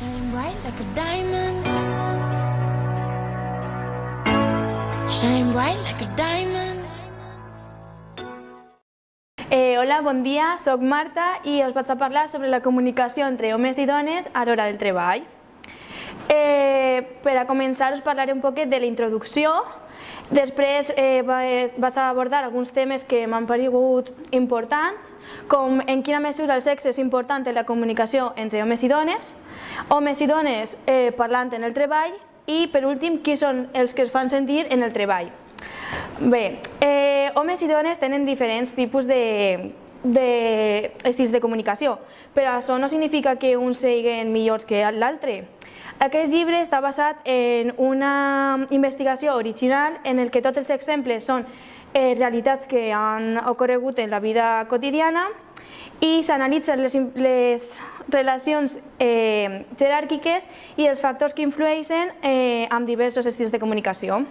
Shine bright like a diamond. Shine bright like a diamond. Hola, bon dia, soc Marta i us vaig a parlar sobre la comunicació entre homes i dones a l'hora del treball. Per a començar us parlaré un poquet de la introducció, després vaig a abordar alguns temes que m'han paregut importants, com en quina mesura el sexe és important en la comunicació entre homes i dones parlant en el treball i, per últim, qui són els que es fan sentir en el treball. Bé, homes i dones tenen diferents tipus d'estils de comunicació, però això no significa que uns siguin millors que l'altre. Aquest llibre està basat en una investigació original en el que tots els exemples són realitats que han ocorregut en la vida quotidiana i s'analitzen les relacions jeràrquiques i els factors que influeixen amb diversos estils de comunicació.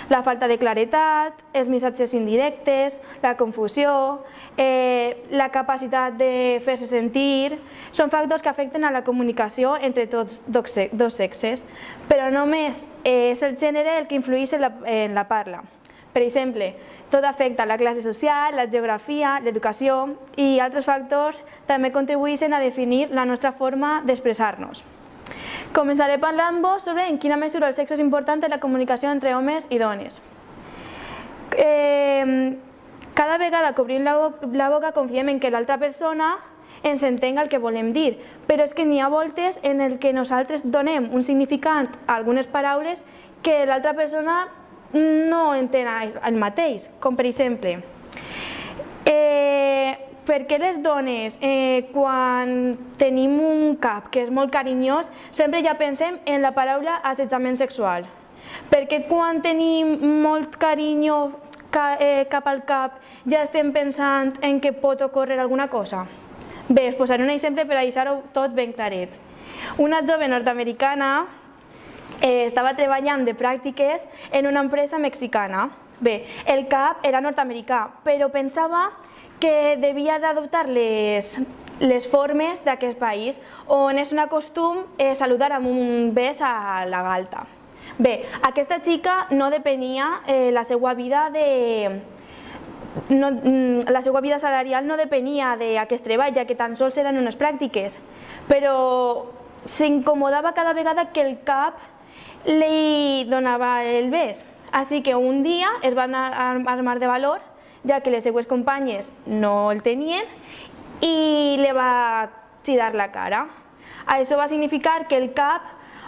La falta de claredat, els missatges indirectes, la confusió, la capacitat de fer-se sentir, són factors que afecten a la comunicació entre tots dos sexes, però només és el gènere el que influeix en la parla. Per exemple, tot afecta la classe social, la geografia, l'educació i altres factors també contribueixen a definir la nostra forma d'expressar-nos. Començaré parlant-vos sobre en quina mesura el sexe és important en la comunicació entre homes i dones. Cada vegada que obrim la boca confiem en que l'altra persona ens entenga el que volem dir, però és que n'hi ha voltes en què nosaltres donem un significat a algunes paraules que l'altra persona no entén el mateix, com per exemple, per què les dones, quan tenim un cap que és molt carinyós, sempre ja pensem en la paraula assetjament sexual? Per què quan tenim molt carinyo cap al cap ja estem pensant en que pot ocórrer alguna cosa? Bé, us posaré un exemple per a deixar-ho tot ben claret. Una jove nord-americana estava treballant de pràctiques en una empresa mexicana. Bé, el cap era nord-americà, però pensava que devia d'adoptar les formes d'aquest país, on és un costum saludar amb un bes a la galta. Bé, aquesta xica no depenia, la seva vida salarial no depenia d'aquest treball, ja que tan sols eren unes pràctiques, però s'incomodava cada vegada que el cap li donava el bes. Així que un dia es va armar de valor, ja que les seues companyes no el tenien, i li va girar la cara. Això va significar que el cap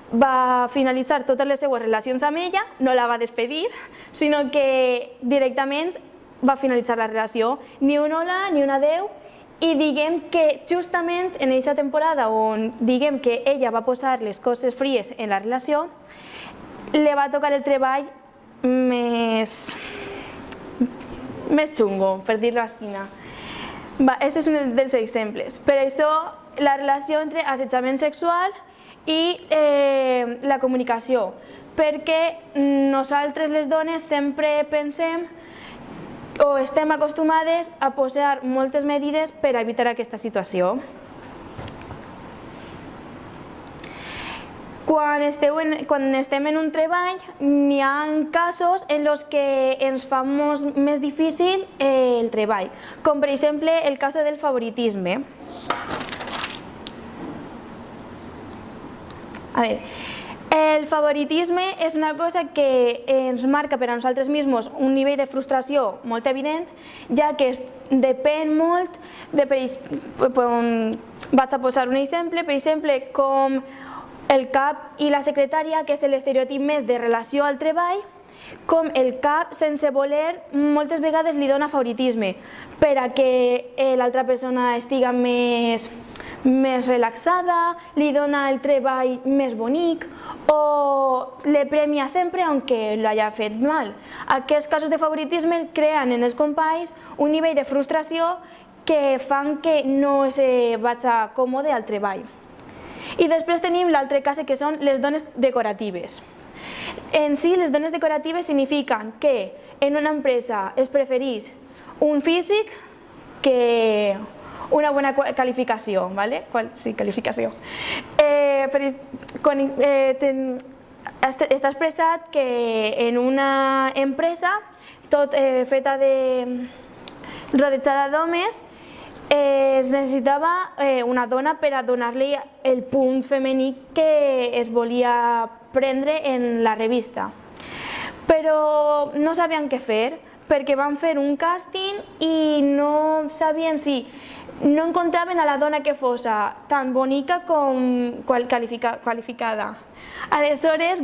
va finalitzar totes les seues relacions amb ella, no la va despedir, sinó que directament va finalitzar la relació. Ni un hola, ni un adeu, i diguem que justament en aquesta temporada on diguem que ella va posar les coses fries en la relació, li va tocar el treball més xungo, per dir-ho així. Aquest és un dels exemples. Per això, la relació entre assetjament sexual i la comunicació, perquè nosaltres les dones sempre pensem o estem acostumades a posar moltes mesures per evitar aquesta situació. Quan estem en un treball, n'hi ha casos en els que ens fa més difícil el treball, com per exemple el cas del favoritisme. El favoritisme és una cosa que ens marca per a nosaltres mateixos un nivell de frustració molt evident, ja que depèn molt vaig a posar un exemple, per exemple, com el cap i la secretària, que és l'estereotip més de relació al treball, com el cap, sense voler, moltes vegades li dona favoritisme per a que l'altra persona estigui més relaxada, li dona el treball més bonic o le premia sempre aunque lo haya fet mal. Aquests casos de favoritisme creen en els companys un nivell de frustració que fan que no se vagi còmode al treball. I després tenim l'altre cas, que són les dones decoratives. En si, les dones decoratives signifiquen que en una empresa es prefereix un físic que una bona qualificació, sí, qualificació. està expressat que en una empresa tot feta rodejada d'homes es necessitava una dona per a donar-li el punt femení que es volia prendre en la revista. Però no sabien què fer, perquè van fer un càsting i no sabien si no encontraven a la dona que fos tan bonica com qualificada. Aleshores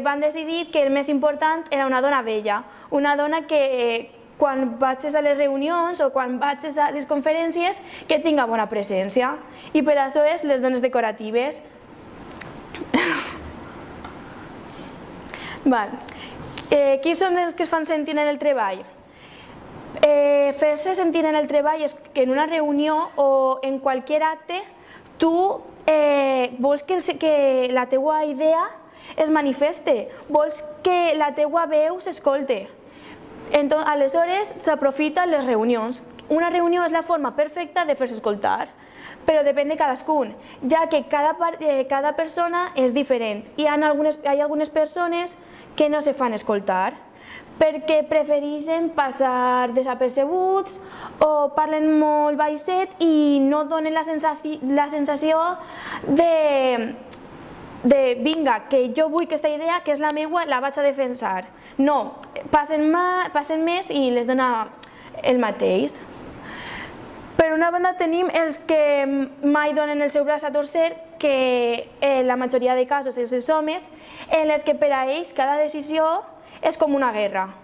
van decidir que el més important era una dona vella, una dona que quan vaig a les reunions o quan vaig a les conferències que tinga bona presència, i per això és les dones decoratives. Qui són els que es fan sentir en el treball? Fer-se sentir en el treball és que en una reunió o en qualsevol acte tu vols que la teua idea es manifeste, vols que la teua veu s'escolte. Aleshores s'aprofita les reunions. Una reunió és la forma perfecta de fer-se escoltar, però depèn de cadascun, ja que cada persona és diferent. Hi ha algunes persones que no se fan escoltar perquè prefereixen passar desapercebuts o parlen molt baixet i no donen la sensació de vinga, que jo vull aquesta idea, que és la meva, la vaig a defensar. No, passen més i les dona el mateix. Per una banda tenim els que mai donen el seu braç a torcer, que en la majoria de casos és els homes, en els que per a ells cada decisió és com una guerra.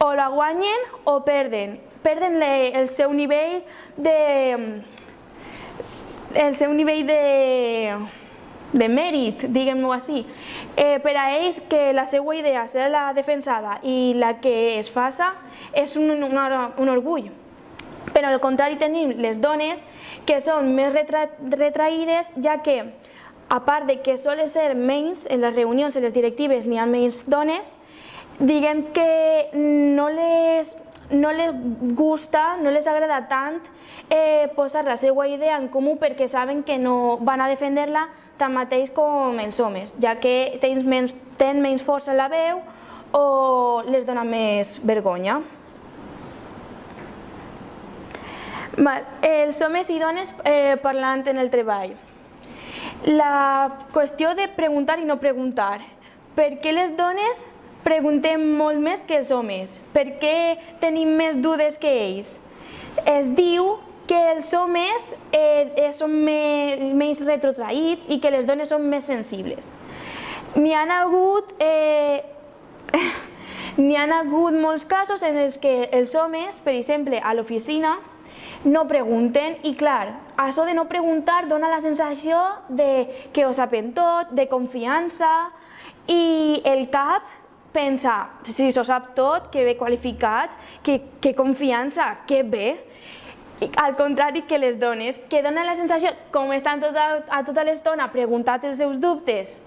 O la guanyen o perden. Perden el seu nivell de mèrit, diguem-ho així. Per a ells que la seva idea serà la defensada i la que es faça és un orgull. Però al contrari tenim les dones que són més retraïdes, ja que a part de que solen ser menys en les reunions, en les directives n'hi ha menys dones, diguem que no les gusta, no les agrada tant posar la seva idea en comú perquè saben que no van a defender-la tan mateix com els homes, ja que tenen menys força a la veu o les dona més vergonya. Els homes i dones parlant en el treball. La qüestió de preguntar i no preguntar. Per què les dones preguntem molt més que els homes? Per què tenim més dubtes que ells? Es diu que els homes són menys retrotraïts i que les dones són més sensibles. N'hi ha hagut molts casos en els que els homes, per exemple, a l'oficina, no pregunten i, clar, això de no preguntar dona la sensació que ho saben tot, de confiança, i el cap pensa, si s'ho sap tot, que bé qualificat, que confiança, que bé. Al contrari que les dones, que donen la sensació, com estan a tota l'estona preguntant els seus dubtes,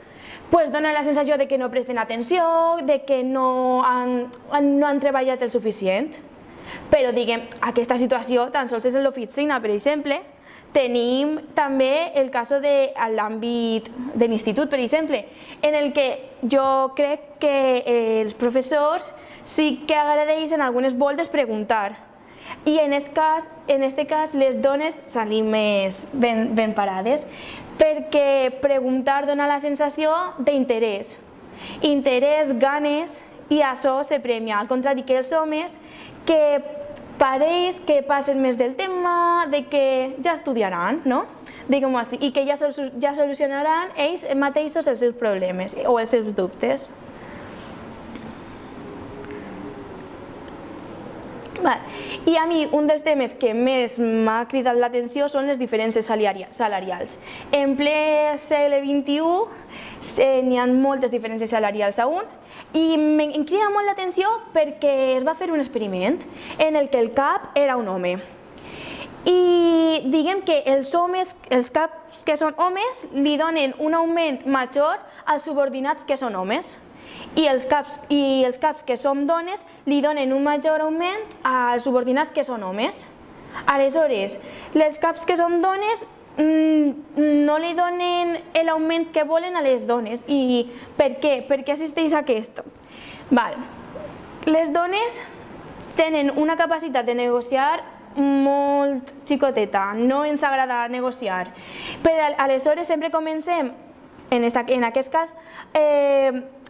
donen la sensació de que no presten atenció, de que no han treballat el suficient. Però, diguem, aquesta situació tan sols és en l'oficina, per exemple. Tenim també el cas de l'àmbit de l'institut, per exemple, en el que jo crec que els professors sí que agradeixen algunes voltes preguntar. I en aquest cas les dones salim més ben parades, perquè preguntar dona la sensació d'interès. Interès, ganes, i això se premia, al contrari que els homes, que pareix que passen més del tema, de que ja estudiaran, no? Diguem-ho així, i que ja solucionaran ells mateixos els seus problemes o els seus dubtes. I a mi un dels temes que més m'ha cridat l'atenció són les diferències salarials. En ple segle XXI n'hi ha moltes diferències salarials aún, i em crida molt l'atenció perquè es va fer un experiment en el que el cap era un home. I diguem que els caps que són homes li donen un augment major als subordinats que són homes. I els caps que són dones li donen un major augment als subordinats que són homes. Aleshores, les caps que són dones no li donen l'augment que volen a les dones. I per què? Per què assisteix a aquest? Les dones tenen una capacitat de negociar molt xicoteta, no ens agrada negociar. Però aleshores sempre comencem, en aquest cas,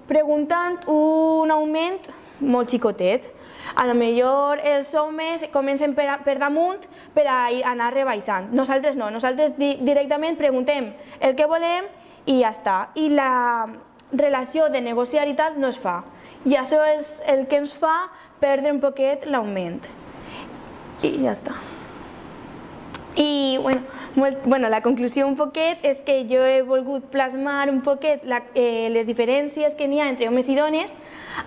preguntant un augment molt xicotet. A lo millor els homes comencen per damunt per anar rebaixant. Nosaltres no, nosaltres directament preguntem el que volem i ja està. I la relació de negociar i tal no es fa. I això és el que ens fa perdre un poquet l'augment. I ja està. I la conclusió un poquet és que jo he volgut plasmar un poquet les diferències que n'hi ha entre homes i dones.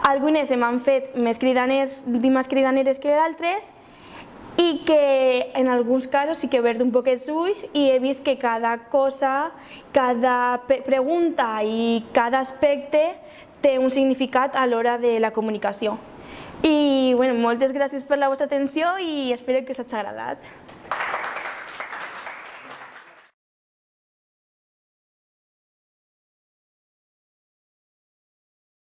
Algunes se m'han fet més cridaneres que d'altres i que en alguns casos sí que he obert un poquet els ulls i he vist que cada cosa, cada pregunta i cada aspecte té un significat a l'hora de la comunicació. I moltes gràcies per la vostra atenció i espero que us hagi agradat.